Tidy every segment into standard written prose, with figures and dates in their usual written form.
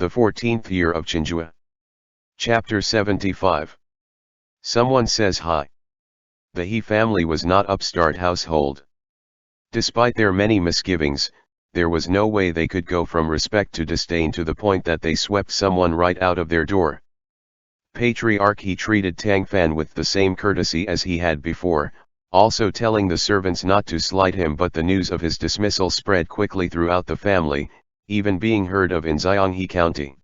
The 14th year of Chenghua. Chapter 75. Someone says hi. The He family was not upstart household. Despite their many misgivings, there was no way they could go from respect to disdain to the point that they swept someone right out of their door. Patriarch He treated Tang Fan with the same courtesy as he had before, also telling the servants not to slight him, but the news of his dismissal spread quickly throughout the family, even being heard of in Xianghe County.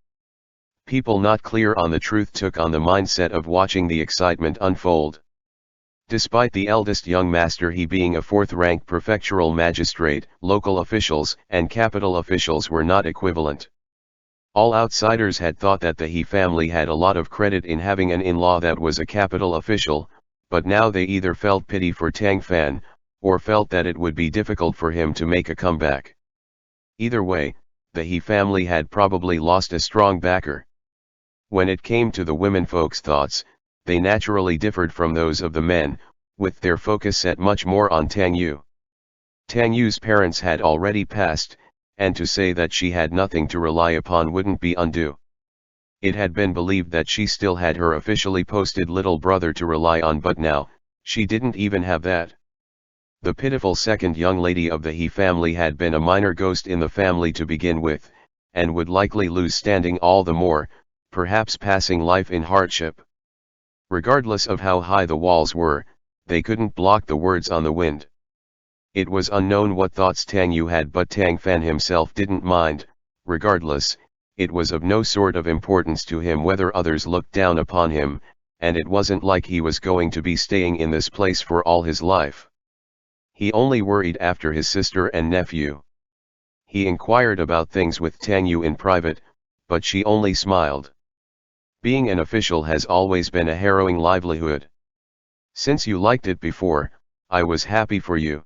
People not clear on the truth took on the mindset of watching the excitement unfold. Despite the eldest young master He being a fourth-rank prefectural magistrate, local officials and capital officials were not equivalent. All outsiders had thought that the He family had a lot of credit in having an in-law that was a capital official, but now they either felt pity for Tang Fan, or felt that it would be difficult for him to make a comeback. Either way, the He family had probably lost a strong backer. When it came to the womenfolk's thoughts, they naturally differed from those of the men, with their focus set much more on Tang Yu. Tang Yu's parents had already passed, and to say that she had nothing to rely upon wouldn't be undue. It had been believed that she still had her officially posted little brother to rely on, but now, she didn't even have that. The pitiful second young lady of the He family had been a minor ghost in the family to begin with, and would likely lose standing all the more, perhaps passing life in hardship. Regardless of how high the walls were, they couldn't block the words on the wind. It was unknown what thoughts Tang Yu had, but Tang Fan himself didn't mind. Regardless, it was of no sort of importance to him whether others looked down upon him, and it wasn't like he was going to be staying in this place for all his life. He only worried after his sister and nephew. He inquired about things with Tang Yu in private, but she only smiled. Being an official has always been a harrowing livelihood. Since you liked it before, I was happy for you.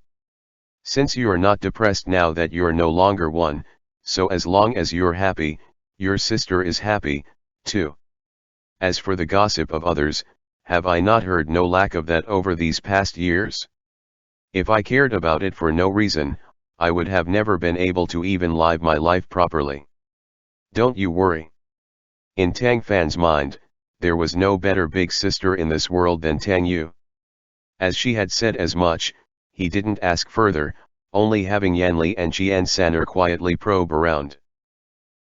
Since you are not depressed now that you're no longer one, so as long as you're happy, your sister is happy, too. As for the gossip of others, have I not heard no lack of that over these past years? If I cared about it for no reason, I would have never been able to even live my life properly. Don't you worry. In Tang Fan's mind, there was no better big sister in this world than Tang Yu. As she had said as much, he didn't ask further, only having Yanli and Qian San'er quietly probe around.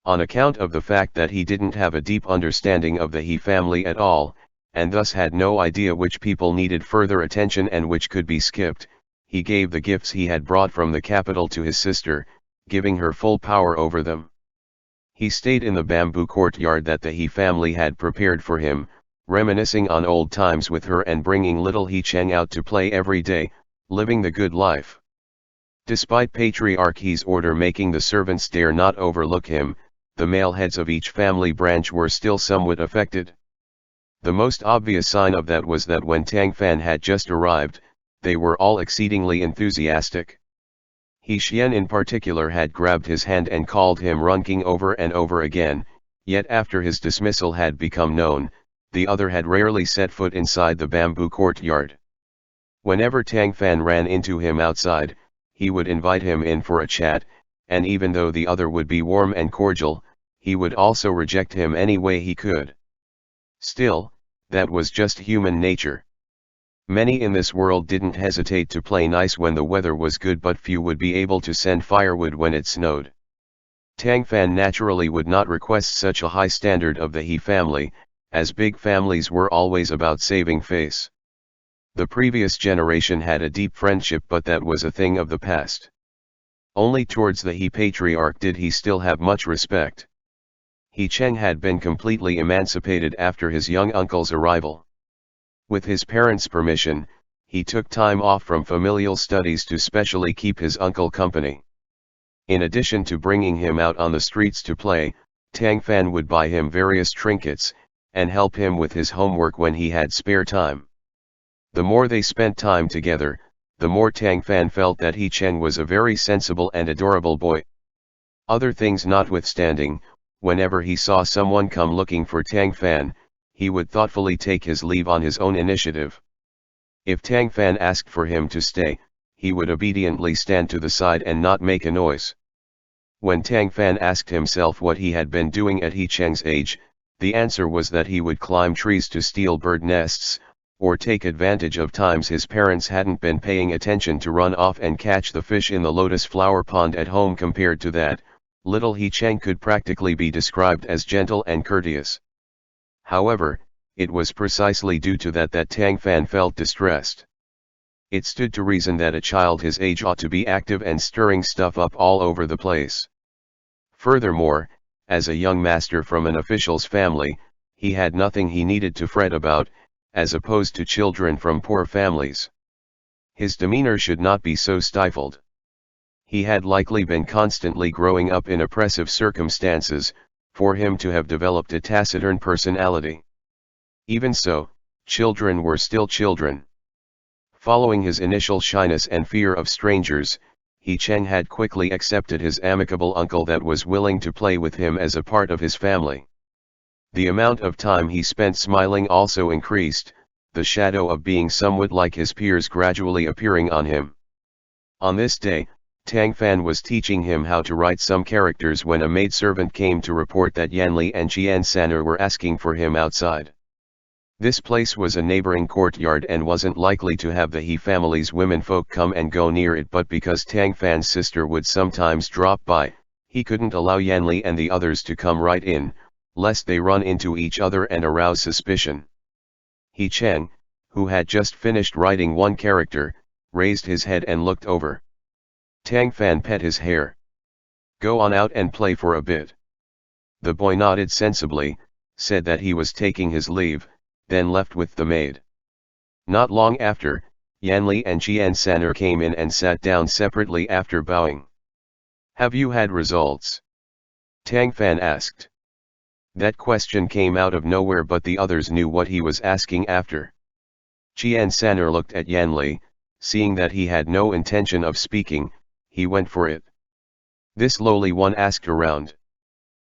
On account of the fact that he didn't have a deep understanding of the He family at all, and thus had no idea which people needed further attention and which could be skipped, he gave the gifts he had brought from the capital to his sister, giving her full power over them. He stayed in the bamboo courtyard that the He family had prepared for him, reminiscing on old times with her and bringing little He Cheng out to play every day, living the good life. Despite Patriarch He's order making the servants dare not overlook him, the male heads of each family branch were still somewhat affected. The most obvious sign of that was that when Tang Fan had just arrived, they were all exceedingly enthusiastic. He Xian in particular had grabbed his hand and called him Runking over and over again, yet after his dismissal had become known, the other had rarely set foot inside the bamboo courtyard. Whenever Tang Fan ran into him outside, he would invite him in for a chat, and even though the other would be warm and cordial, he would also reject him any way he could. Still, that was just human nature. Many in this world didn't hesitate to play nice when the weather was good, but few would be able to send firewood when it snowed. Tang Fan naturally would not request such a high standard of the He family, as big families were always about saving face. The previous generation had a deep friendship, but that was a thing of the past. Only towards the He patriarch did he still have much respect. He Cheng had been completely emancipated after his young uncle's arrival. With his parents' permission, he took time off from familial studies to specially keep his uncle company. In addition to bringing him out on the streets to play, Tang Fan would buy him various trinkets, and help him with his homework when he had spare time. The more they spent time together, the more Tang Fan felt that He Cheng was a very sensible and adorable boy. Other things notwithstanding, whenever he saw someone come looking for Tang Fan, he would thoughtfully take his leave on his own initiative. If Tang Fan asked for him to stay, he would obediently stand to the side and not make a noise. When Tang Fan asked himself what he had been doing at He Cheng's age, the answer was that he would climb trees to steal bird nests, or take advantage of times his parents hadn't been paying attention to run off and catch the fish in the lotus flower pond at home. Compared to that, little He Cheng could practically be described as gentle and courteous. However, it was precisely due to that Tang Fan felt distressed. It stood to reason that a child his age ought to be active and stirring stuff up all over the place. Furthermore, as a young master from an official's family, he had nothing he needed to fret about, as opposed to children from poor families. His demeanor should not be so stifled. He had likely been constantly growing up in oppressive circumstances, for him to have developed a taciturn personality. Even so, children were still children. Following his initial shyness and fear of strangers, He Cheng had quickly accepted his amicable uncle that was willing to play with him as a part of his family. The amount of time he spent smiling also increased, the shadow of being somewhat like his peers gradually appearing on him. On this day, Tang Fan was teaching him how to write some characters when a maidservant came to report that Yanli and Qian San'er were asking for him outside. This place was a neighboring courtyard and wasn't likely to have the He family's womenfolk come and go near it, but because Tang Fan's sister would sometimes drop by, he couldn't allow Yanli and the others to come right in, lest they run into each other and arouse suspicion. He Cheng, who had just finished writing one character, raised his head and looked over. Tang Fan pet his hair. "Go on out and play for a bit." The boy nodded sensibly, said that he was taking his leave, then left with the maid. Not long after, Yanli and Qian San'er came in and sat down separately after bowing. "Have you had results?" Tang Fan asked. That question came out of nowhere, but the others knew what he was asking after. Qian San'er looked at Yanli, seeing that he had no intention of speaking, he went for it. This lowly one asked around.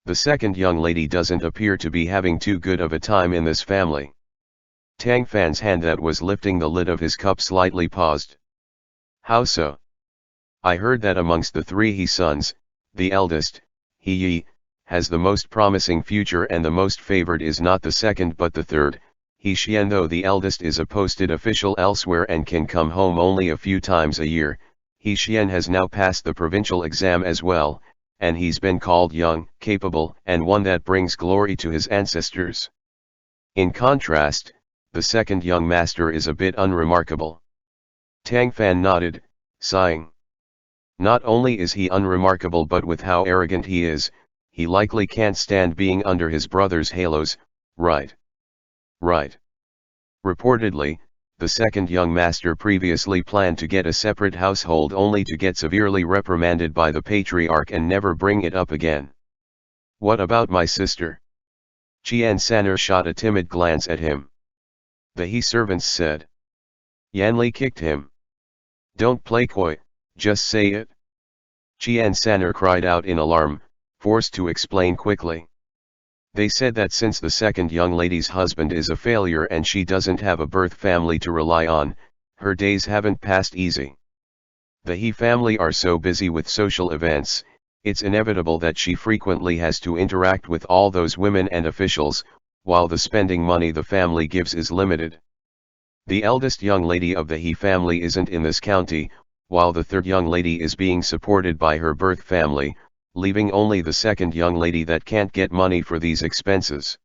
"The second young lady doesn't appear to be having too good of a time in this family." Tang Fan's hand that was lifting the lid of his cup slightly paused. "How so?" "I heard that amongst the three He sons, the eldest, He Yi, has the most promising future, and the most favored is not the second but the third, He Xian. Though the eldest is a posted official elsewhere and can come home only a few times a year, He Xian has now passed the provincial exam as well, and he's been called young, capable, and one that brings glory to his ancestors. In contrast, the second young master is a bit unremarkable." Tang Fan nodded, sighing. "Not only is he unremarkable, but with how arrogant he is, he likely can't stand being under his brother's halos, right?" "Right." Reportedly, the second young master previously planned to get a separate household, only to get severely reprimanded by the patriarch and never bring it up again. "What about my sister?" Qian San'er shot a timid glance at him. The He servants said. "Yanli kicked him." "Don't play coy, just say it." Qian San'er cried out in alarm, forced to explain quickly. "They said that since the second young lady's husband is a failure and she doesn't have a birth family to rely on, her days haven't passed easy. The He family are so busy with social events, it's inevitable that she frequently has to interact with all those women and officials, while the spending money the family gives is limited. The eldest young lady of the He family isn't in this county, while the third young lady is being supported by her birth family, leaving only the second young lady that can't get money for these expenses.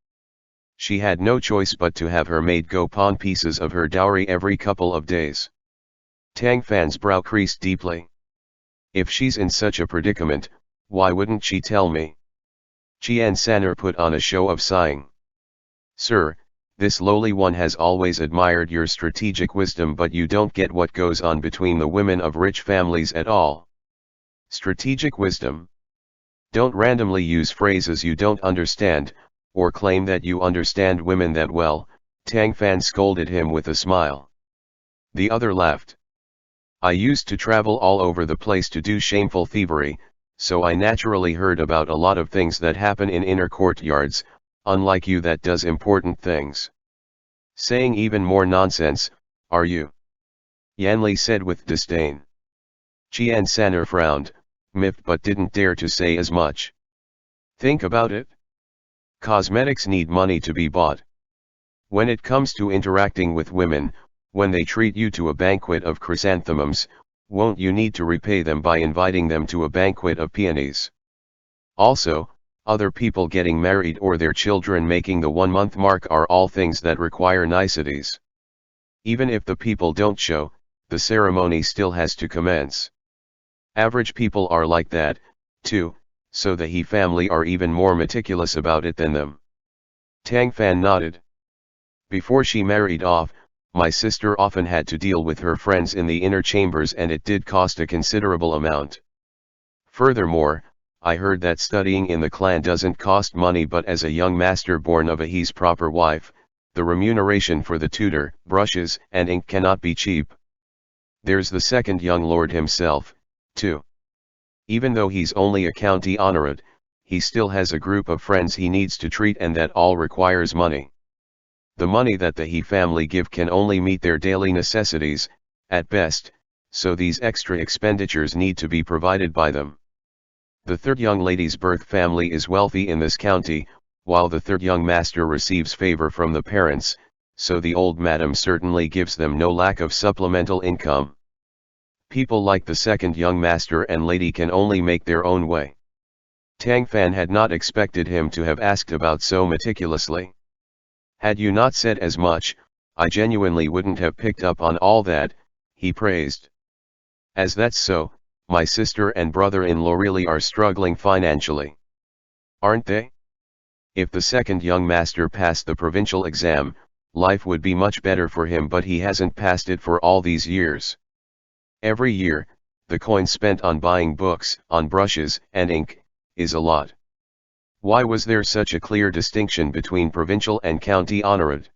She had no choice but to have her maid go pawn pieces of her dowry every couple of days." Tang Fan's brow creased deeply. "If she's in such a predicament, why wouldn't she tell me?" Qian San'er put on a show of sighing. "Sir, this lowly one has always admired your strategic wisdom, but you don't get what goes on between the women of rich families at all." "Strategic wisdom? Don't randomly use phrases you don't understand, or claim that you understand women that well," Tang Fan scolded him with a smile. The other laughed. "I used to travel all over the place to do shameful thievery, so I naturally heard about a lot of things that happen in inner courtyards, unlike you that does important things." "Saying even more nonsense, are you?" Yanli said with disdain. Qian San'er frowned, miffed but didn't dare to say as much. Think about it. Cosmetics need money to be bought. When it comes to interacting with women, when they treat you to a banquet of chrysanthemums, won't you need to repay them by inviting them to a banquet of peonies? Also, other people getting married or their children making the 1-month mark are all things that require niceties. Even if the people don't show, the ceremony still has to commence. Average people are like that, too, so the He family are even more meticulous about it than them. Tang Fan nodded. Before she married off, my sister often had to deal with her friends in the inner chambers and it did cost a considerable amount. Furthermore, I heard that studying in the clan doesn't cost money, but as a young master born of a He's proper wife, the remuneration for the tutor, brushes, and ink cannot be cheap. There's the second young lord himself, too. Even though he's only a county honorate, he still has a group of friends he needs to treat, and that all requires money. The money that the He family give can only meet their daily necessities, at best, so these extra expenditures need to be provided by them. The third young lady's birth family is wealthy in this county, while the third young master receives favor from the parents, so the old madam certainly gives them no lack of supplemental income. People like the second young master and lady can only make their own way. Tang Fan had not expected him to have asked about so meticulously. Had you not said as much, I genuinely wouldn't have picked up on all that, he praised. As that's so, my sister and brother-in-law really are struggling financially. Aren't they? If the second young master passed the provincial exam, life would be much better for him, but he hasn't passed it for all these years. Every year, the coin spent on buying books, on brushes and ink, is a lot. Why was there such a clear distinction between provincial and county honorate?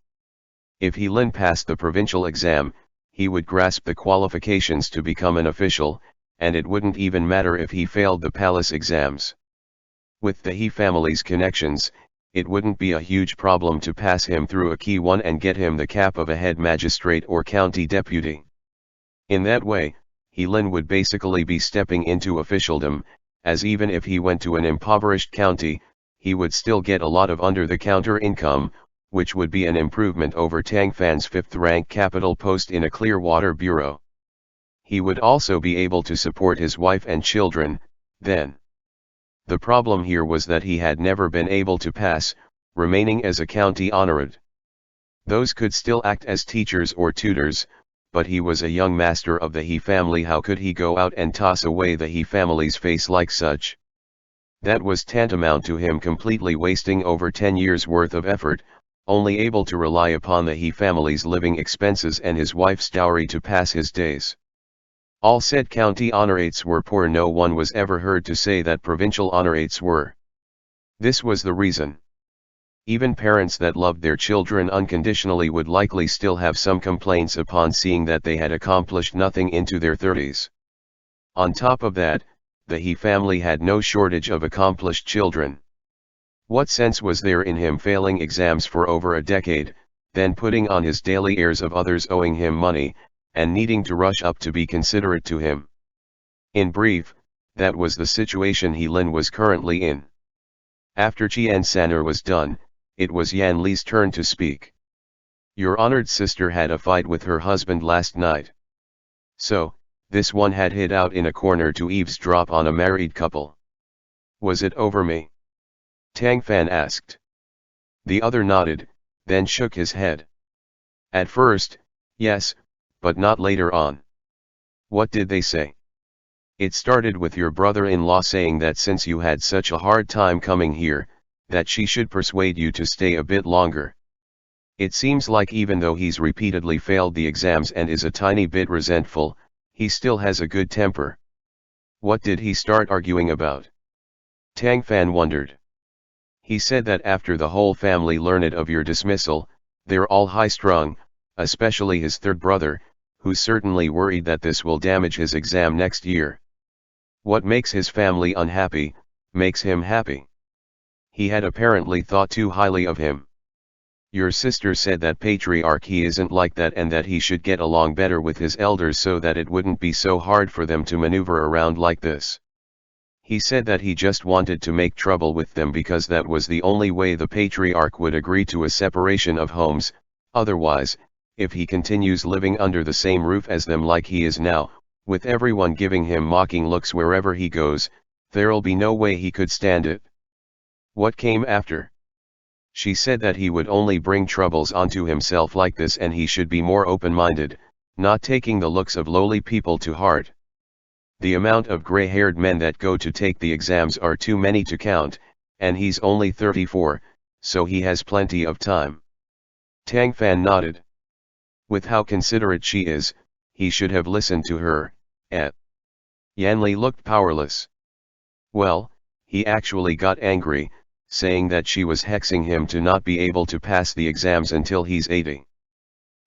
If He Lin passed the provincial exam, he would grasp the qualifications to become an official, and it wouldn't even matter if he failed the palace exams. With the He family's connections, it wouldn't be a huge problem to pass him through a key one and get him the cap of a head magistrate or county deputy. In that way, He Lin would basically be stepping into officialdom, as even if he went to an impoverished county, he would still get a lot of under-the-counter income, which would be an improvement over Tang Fan's 5th-rank capital post in a Clearwater bureau. He would also be able to support his wife and children, then. The problem here was that he had never been able to pass, remaining as a county honorate. Those could still act as teachers or tutors, but he was a young master of the He family. How could he go out and toss away the He family's face like such? That was tantamount to him completely wasting over 10 years' worth of effort, only able to rely upon the He family's living expenses and his wife's dowry to pass his days. All said county honorates were poor. No one was ever heard to say that provincial honorates were. This was the reason. Even parents that loved their children unconditionally would likely still have some complaints upon seeing that they had accomplished nothing into their 30s. On top of that, the He family had no shortage of accomplished children. What sense was there in him failing exams for over a decade, then putting on his daily airs of others owing him money, and needing to rush up to be considerate to him? In brief, that was the situation He Lin was currently in. After Qian San'er was done, it was Yan Li's turn to speak. Your honored sister had a fight with her husband last night. So, this one had hid out in a corner to eavesdrop on a married couple. Was it over me? Tang Fan asked. The other nodded, then shook his head. At first, yes, but not later on. What did they say? It started with your brother-in-law saying that since you had such a hard time coming here, that she should persuade you to stay a bit longer. It seems like even though he's repeatedly failed the exams and is a tiny bit resentful, he still has a good temper. What did he start arguing about? Tang Fan wondered. He said that after the whole family learned of your dismissal, they're all high-strung, especially his third brother, who's certainly worried that this will damage his exam next year. What makes his family unhappy, makes him happy. He had apparently thought too highly of him. Your sister said that patriarchy isn't like that and that he should get along better with his elders so that it wouldn't be so hard for them to maneuver around like this. He said that he just wanted to make trouble with them because that was the only way the patriarch would agree to a separation of homes. Otherwise, if he continues living under the same roof as them like he is now, with everyone giving him mocking looks wherever he goes, there'll be no way he could stand it. What came after? She said that he would only bring troubles onto himself like this, and he should be more open-minded, not taking the looks of lowly people to heart. The amount of gray-haired men that go to take the exams are too many to count, and he's only 34, so he has plenty of time. Tang Fan nodded. With how considerate she is, he should have listened to her. Yanli looked powerless. Well, he actually got angry, saying that she was hexing him to not be able to pass the exams until he's 80.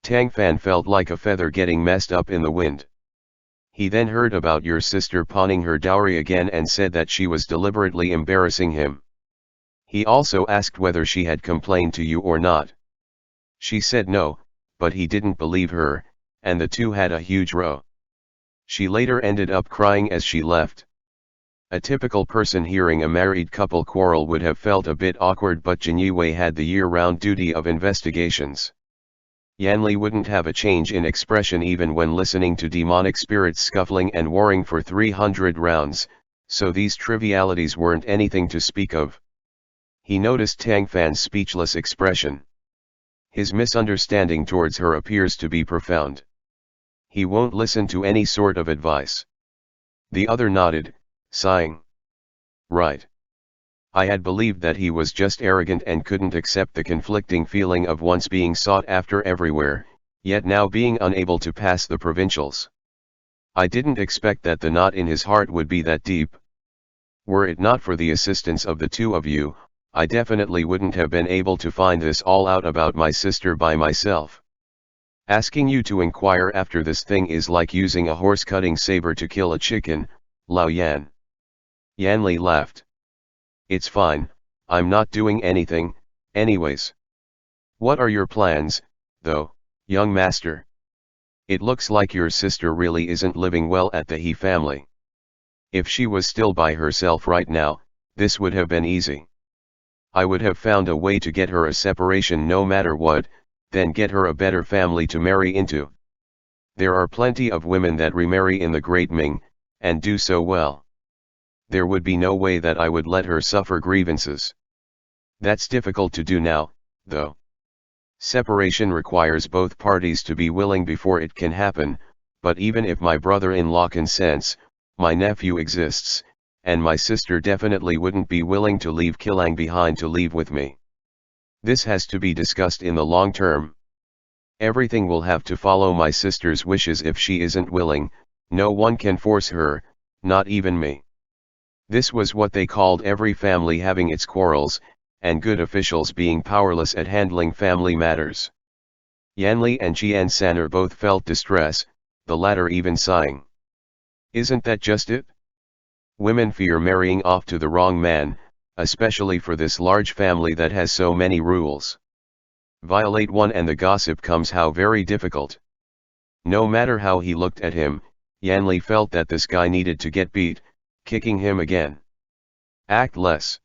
Tang Fan felt like a feather getting messed up in the wind. He then heard about your sister pawning her dowry again and said that she was deliberately embarrassing him. He also asked whether she had complained to you or not. She said no, but he didn't believe her, and the two had a huge row. She later ended up crying as she left. A typical person hearing a married couple quarrel would have felt a bit awkward, but Chenghua had the year-round duty of investigations. Yanli wouldn't have a change in expression even when listening to demonic spirits scuffling and warring for 300 rounds, so these trivialities weren't anything to speak of. He noticed Tang Fan's speechless expression. His misunderstanding towards her appears to be profound. He won't listen to any sort of advice. The other nodded, sighing. Right. I had believed that he was just arrogant and couldn't accept the conflicting feeling of once being sought after everywhere, yet now being unable to pass the provincials. I didn't expect that the knot in his heart would be that deep. Were it not for the assistance of the two of you, I definitely wouldn't have been able to find this all out about my sister by myself. Asking you to inquire after this thing is like using a horse-cutting saber to kill a chicken, Lao Yan. Yanli laughed. It's fine, I'm not doing anything, anyways. What are your plans, though, young master? It looks like your sister really isn't living well at the He family. If she was still by herself right now, this would have been easy. I would have found a way to get her a separation no matter what, then get her a better family to marry into. There are plenty of women that remarry in the Great Ming, and do so well. There would be no way that I would let her suffer grievances. That's difficult to do now, though. Separation requires both parties to be willing before it can happen, but even if my brother-in-law consents, my nephew exists, and my sister definitely wouldn't be willing to leave Xianghe behind to leave with me. This has to be discussed in the long term. Everything will have to follow my sister's wishes. If she isn't willing, no one can force her, not even me. This was what they called every family having its quarrels, and good officials being powerless at handling family matters. Yanli and Qian Saner both felt distress, the latter even sighing. Isn't that just it? Women fear marrying off to the wrong man, especially for this large family that has so many rules. Violate one and the gossip comes. How very difficult. No matter how he looked at him, Yanli felt that this guy needed to get beat, kicking him again. Act less.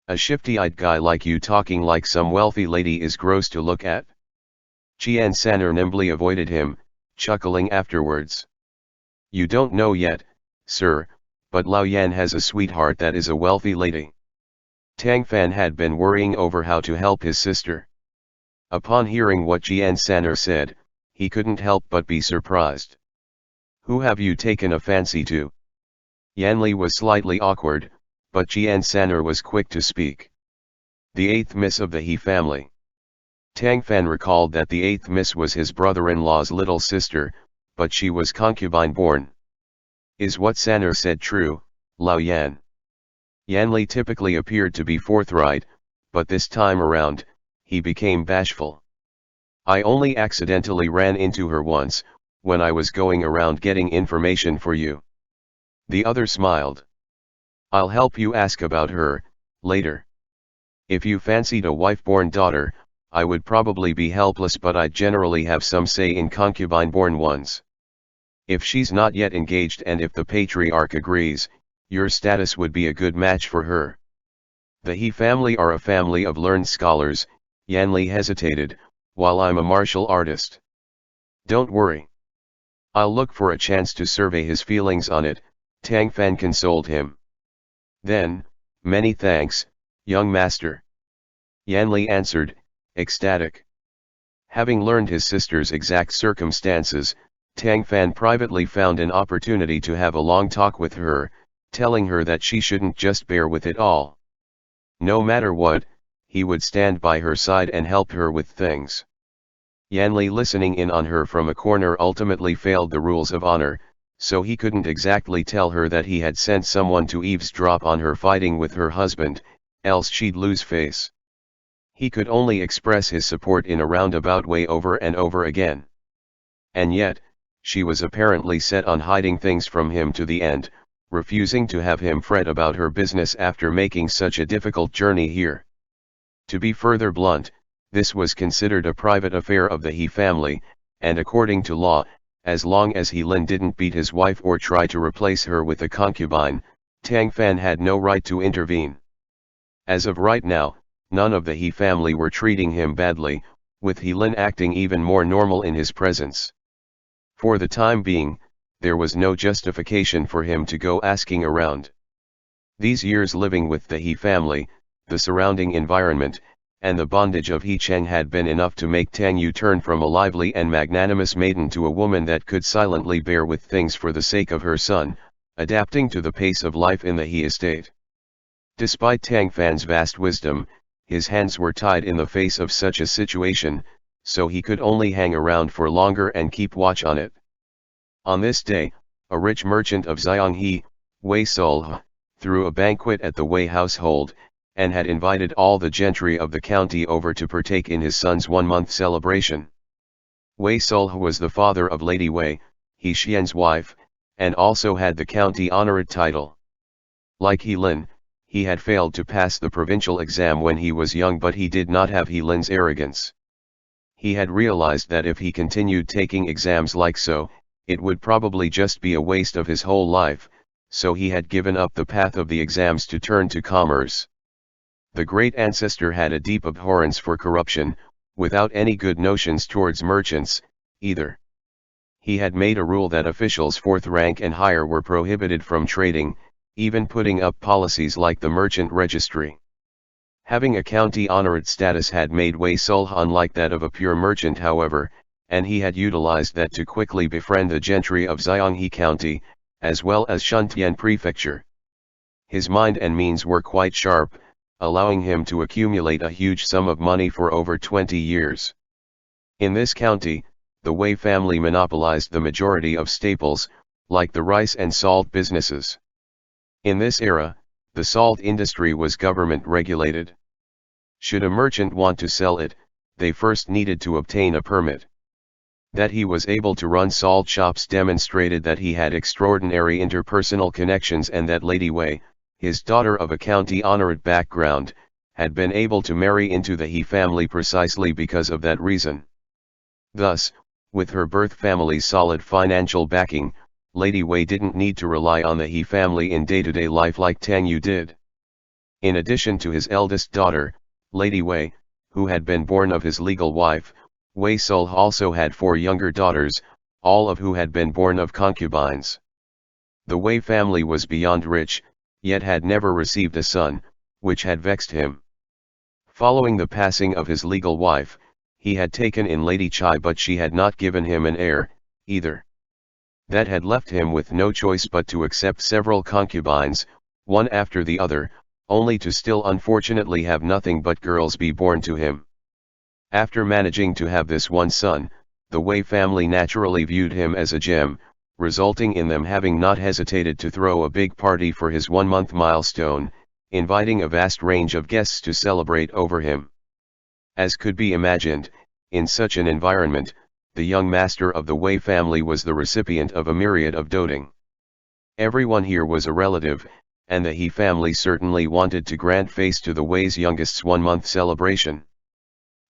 A shifty-eyed guy like you talking like some wealthy lady is gross to look at. Qian Saner nimbly avoided him, chuckling afterwards. You don't know yet, sir, but Lao Yan has a sweetheart that is a wealthy lady. Tang Fan had been worrying over how to help his sister. Upon hearing what Qian Saner said, he couldn't help but be surprised. Who have you taken a fancy to? Yanli was slightly awkward, but Qian Saner was quick to speak. The 8th Miss of the He family. Tang Fan recalled that the 8th Miss was his brother-in-law's little sister, but she was concubine-born. Is what Saner said true, Lao Yan? Yanli typically appeared to be forthright, but this time around, he became bashful. I only accidentally ran into her once, when I was going around getting information for you. The other smiled. I'll help you ask about her, later. If you fancied a wife-born daughter, I would probably be helpless, but I generally have some say in concubine-born ones. If she's not yet engaged and if the patriarch agrees, Your status would be a good match for her. The He family are a family of learned scholars. Yanli hesitated, while I'm a martial artist. Don't worry. I'll look for a chance to survey his feelings on it, Tang Fan consoled him. Then, many thanks, young master. Yanli answered, ecstatic. Having learned his sister's exact circumstances, Tang Fan privately found an opportunity to have a long talk with her, telling her that she shouldn't just bear with it all. No matter what, he would stand by her side and help her with things. Yanli, listening in on her from a corner, ultimately failed the rules of honor, so he couldn't exactly tell her that he had sent someone to eavesdrop on her fighting with her husband, else she'd lose face. He could only express his support in a roundabout way over and over again. And yet, she was apparently set on hiding things from him to the end, refusing to have him fret about her business after making such a difficult journey here. To be further blunt, this was considered a private affair of the He family, and according to law, as long as He Lin didn't beat his wife or try to replace her with a concubine, Tang Fan had no right to intervene. As of right now, none of the He family were treating him badly, with He Lin acting even more normal in his presence. For the time being, there was no justification for him to go asking around. These years living with the He family, the surrounding environment, and the bondage of He Cheng had been enough to make Tang Yu turn from a lively and magnanimous maiden to a woman that could silently bear with things for the sake of her son, adapting to the pace of life in the He estate. Despite Tang Fan's vast wisdom, his hands were tied in the face of such a situation, so he could only hang around for longer and keep watch on it. On this day, a rich merchant of Xianghe, Wei Sulhe, threw a banquet at the Wei household, and had invited all the gentry of the county over to partake in his son's one-month celebration. Wei Sulhe was the father of Lady Wei, He Xian's wife, and also had the county honorate title. Like He Lin, he had failed to pass the provincial exam when he was young, but he did not have He Lin's arrogance. He had realized that if he continued taking exams like so, it would probably just be a waste of his whole life, so he had given up the path of the exams to turn to commerce. The great ancestor had a deep abhorrence for corruption, without any good notions towards merchants, either. He had made a rule that officials fourth rank and higher were prohibited from trading, even putting up policies like the merchant registry. Having a county honorate status had made Wei Sulhe unlike that of a pure merchant, however, and he had utilized that to quickly befriend the gentry of Xianghe County, as well as Shuntian Prefecture. His mind and means were quite sharp, allowing him to accumulate a huge sum of money for over 20 years. In this county, the Wei family monopolized the majority of staples, like the rice and salt businesses. In this era, the salt industry was government regulated. Should a merchant want to sell it, they first needed to obtain a permit. That he was able to run salt shops demonstrated that he had extraordinary interpersonal connections, and that Lady Wei, his daughter of a county honorate background, had been able to marry into the He family precisely because of that reason. Thus, with her birth family's solid financial backing, Lady Wei didn't need to rely on the He family in day-to-day life like Tang Yu did. In addition to his eldest daughter, Lady Wei, who had been born of his legal wife, Wei Sulhe also had 4 younger daughters, all of who had been born of concubines. The Wei family was beyond rich, yet had never received a son, which had vexed him. Following the passing of his legal wife, he had taken in Lady Chai, but she had not given him an heir, either. That had left him with no choice but to accept several concubines, one after the other, only to still unfortunately have nothing but girls be born to him. After managing to have this one son, the Wei family naturally viewed him as a gem, resulting in them having not hesitated to throw a big party for his one-month milestone, inviting a vast range of guests to celebrate over him. As could be imagined, in such an environment, the young master of the Wei family was the recipient of a myriad of doting. Everyone here was a relative, and the He family certainly wanted to grant face to the Wei's youngest's one-month celebration.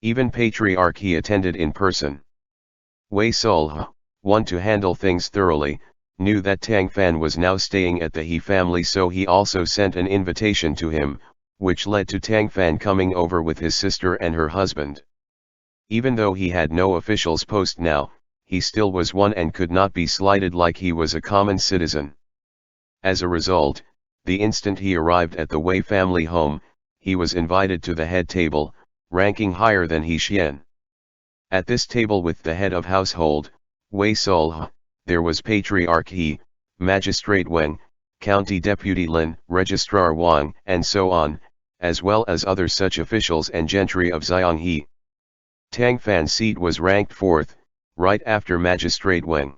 Even Patriarch He attended in person. Wei Sulhe, one to handle things thoroughly, knew that Tang Fan was now staying at the He family, so he also sent an invitation to him, which led to Tang Fan coming over with his sister and her husband. Even though he had no official's post now, he still was one and could not be slighted like he was a common citizen. As a result, the instant he arrived at the Wei family home, he was invited to the head table, ranking higher than He Xian. At this table with the head of household, Wei Sulhe, there was Patriarch He, Magistrate Wang, County Deputy Lin, Registrar Wang, and so on, as well as other such officials and gentry of Xianghe. Tang Fan's seat was ranked fourth, right after Magistrate Wang.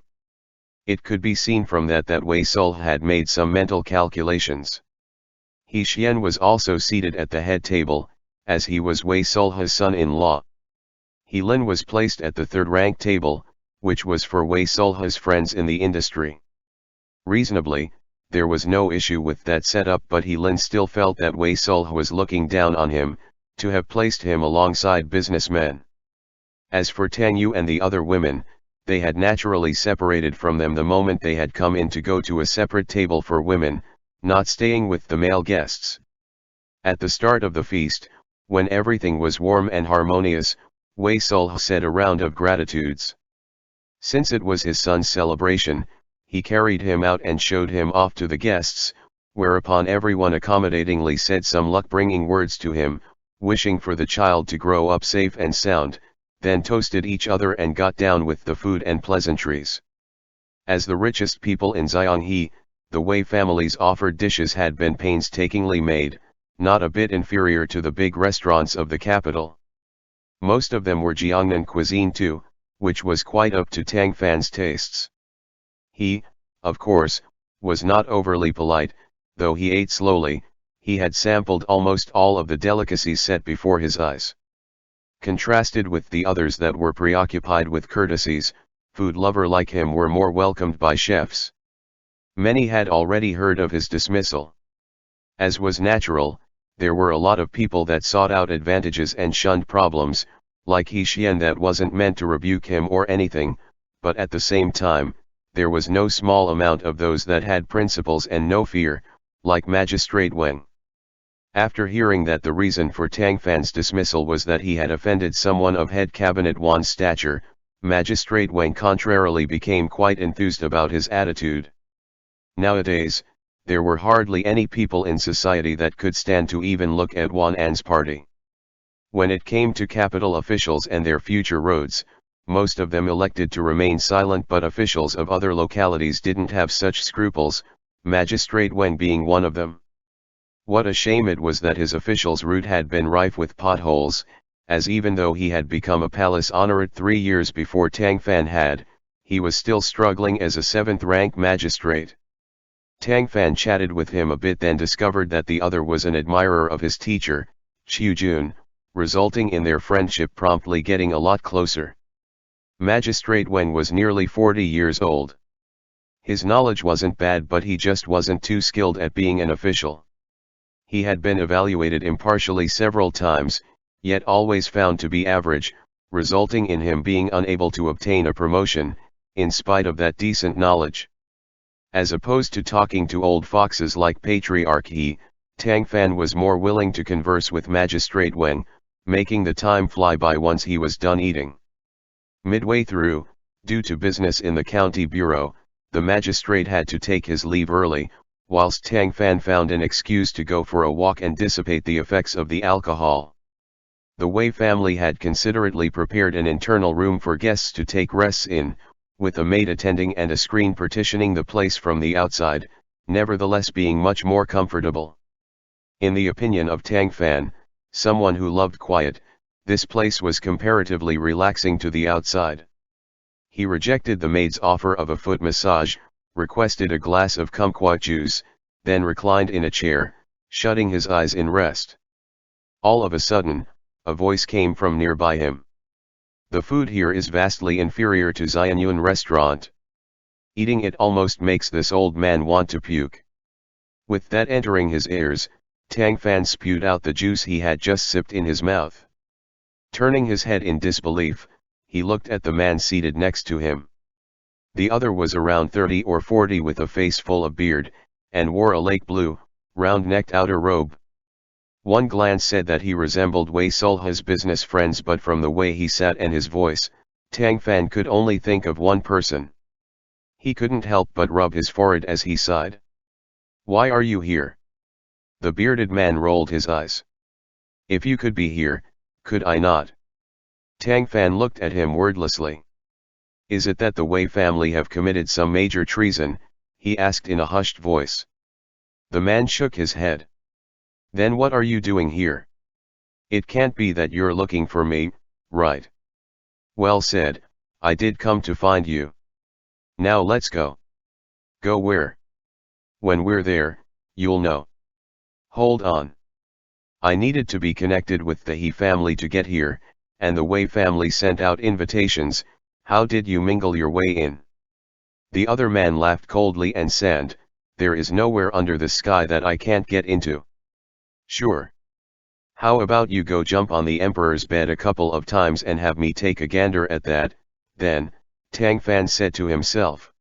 It could be seen from that Wei Sulhe had made some mental calculations. He Xian was also seated at the head table, as he was Wei Sulhe's son-in-law. He Lin was placed at the third-ranked table, which was for Wei Sulhe's friends in the industry. Reasonably, there was no issue with that setup, but He Lin still felt that Wei Sulhe was looking down on him, to have placed him alongside businessmen. As for Tang Yu and the other women, they had naturally separated from them the moment they had come in to go to a separate table for women, not staying with the male guests. At the start of the feast, when everything was warm and harmonious, Wei Sulhe said a round of gratitudes. Since it was his son's celebration, he carried him out and showed him off to the guests, whereupon everyone accommodatingly said some luck-bringing words to him, wishing for the child to grow up safe and sound, then toasted each other and got down with the food and pleasantries. As the richest people in Xianghe, the Wei family's offered dishes had been painstakingly made, not a bit inferior to the big restaurants of the capital. Most of them were Jiangnan cuisine too, which was quite up to Tang Fan's tastes. He, of course, was not overly polite, though he ate slowly. He had sampled almost all of the delicacies set before his eyes. Contrasted with the others that were preoccupied with courtesies, food lover like him were more welcomed by chefs. Many had already heard of his dismissal. As was natural, there were a lot of people that sought out advantages and shunned problems, like He Xian that wasn't meant to rebuke him or anything, but at the same time, there was no small amount of those that had principles and no fear, like Magistrate Wang. After hearing that the reason for Tang Fan's dismissal was that he had offended someone of head cabinet Wan's stature, Magistrate Wang contrarily became quite enthused about his attitude. Nowadays, there were hardly any people in society that could stand to even look at Wan An's party. When it came to capital officials and their future roads, most of them elected to remain silent, but officials of other localities didn't have such scruples, Magistrate Wang being one of them. What a shame it was that his official's route had been rife with potholes, as even though he had become a palace honorate 3 years before Tang Fan had, he was still struggling as a 7th-rank magistrate. Tang Fan chatted with him a bit, then discovered that the other was an admirer of his teacher, Qiu Jun, resulting in their friendship promptly getting a lot closer. Magistrate Wang was nearly 40 years old. His knowledge wasn't bad, but he just wasn't too skilled at being an official. He had been evaluated impartially several times, yet always found to be average, resulting in him being unable to obtain a promotion, in spite of that decent knowledge. As opposed to talking to old foxes like Patriarch He, Tang Fan was more willing to converse with Magistrate Wang, making the time fly by once he was done eating. Midway through, due to business in the county bureau, the magistrate had to take his leave early, whilst Tang Fan found an excuse to go for a walk and dissipate the effects of the alcohol. The Wei family had considerately prepared an internal room for guests to take rests in, with a maid attending and a screen partitioning the place from the outside, nevertheless being much more comfortable. In the opinion of Tang Fan, someone who loved quiet, this place was comparatively relaxing to the outside. He rejected the maid's offer of a foot massage, requested a glass of kumquat juice, then reclined in a chair, shutting his eyes in rest. All of a sudden, a voice came from nearby him. The food here is vastly inferior to Xianyuan restaurant. Eating it almost makes this old man want to puke. With that entering his ears, Tang Fan spewed out the juice he had just sipped in his mouth. Turning his head in disbelief, he looked at the man seated next to him. The other was around 30 or 40 with a face full of beard, and wore a lake blue, round-necked outer robe. One glance said that he resembled Wei Sulha's business friends, but from the way he sat and his voice, Tang Fan could only think of one person. He couldn't help but rub his forehead as he sighed. "Why are you here?" The bearded man rolled his eyes. "If you could be here, could I not?" Tang Fan looked at him wordlessly. "Is it that the Wei family have committed some major treason?" he asked in a hushed voice. The man shook his head. "Then what are you doing here? It can't be that you're looking for me, right?" "Well said, I did come to find you. Now let's go." "Go where?" "When we're there, you'll know." "Hold on. I needed to be connected with the He family to get here, and the Wei family sent out invitations. How did you mingle your way in?" The other man laughed coldly and said, "There is nowhere under the sky that I can't get into." "Sure. How about you go jump on the emperor's bed a couple of times and have me take a gander at that, then," Tang Fan said to himself.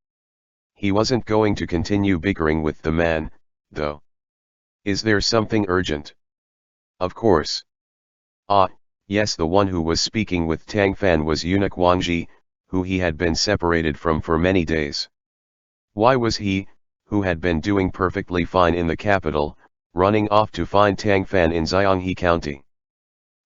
He wasn't going to continue bickering with the man, though. "Is there something urgent?" "Of course." "Ah, yes." The one who was speaking with Tang Fan was eunuch Xianghe, who he had been separated from for many days. Why was he, who had been doing perfectly fine in the capital, running off to find Tang Fan in Xianghe County?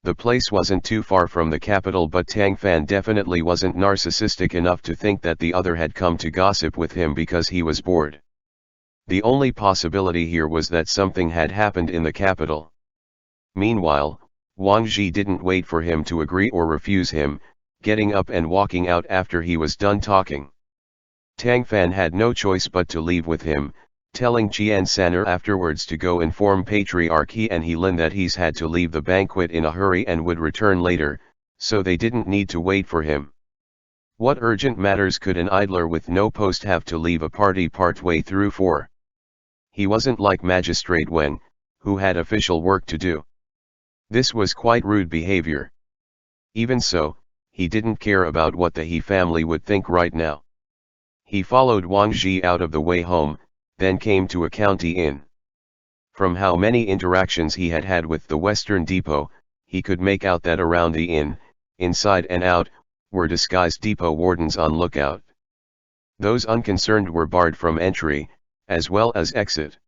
The place wasn't too far from the capital, but Tang Fan definitely wasn't narcissistic enough to think that the other had come to gossip with him because he was bored. The only possibility here was that something had happened in the capital. Meanwhile, Xianghe didn't wait for him to agree or refuse him, getting up and walking out after he was done talking. Tang Fan had no choice but to leave with him, telling Qian San'er afterwards to go inform Patriarch He and Helin that he's had to leave the banquet in a hurry and would return later, so they didn't need to wait for him. What urgent matters could an idler with no post have to leave a party partway through for? He wasn't like Magistrate Wen, who had official work to do. This was quite rude behavior. Even so, he didn't care about what the He family would think right now. He followed Xianghe out of the Wei home, then came to a county inn. From how many interactions he had had with the Western Depot, he could make out that around the inn, inside and out, were disguised depot wardens on lookout. Those unconcerned were barred from entry, as well as exit.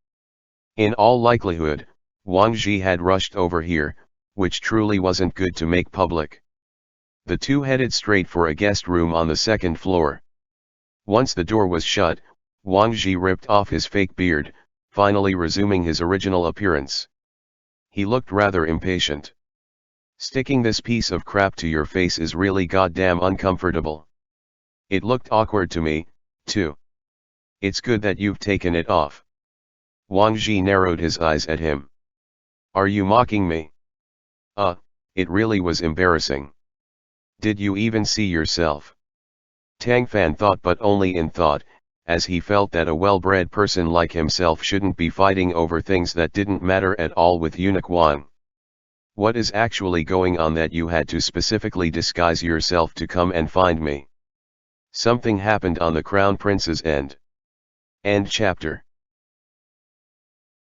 In all likelihood, Xianghe had rushed over here, which truly wasn't good to make public. The two headed straight for a guest room on the second floor. Once the door was shut, Xianghe ripped off his fake beard, finally resuming his original appearance. He looked rather impatient. "Sticking this piece of crap to your face is really goddamn uncomfortable. It looked awkward to me, too. It's good that you've taken it off." Xianghe narrowed his eyes at him. "Are you mocking me?" It really was embarrassing." "Did you even see yourself?" Tang Fan thought, but only in thought, as he felt that a well-bred person like himself shouldn't be fighting over things that didn't matter at all with eunuch Wang. "What is actually going on that you had to specifically disguise yourself to come and find me?" "Something happened on the Crown Prince's end." End chapter.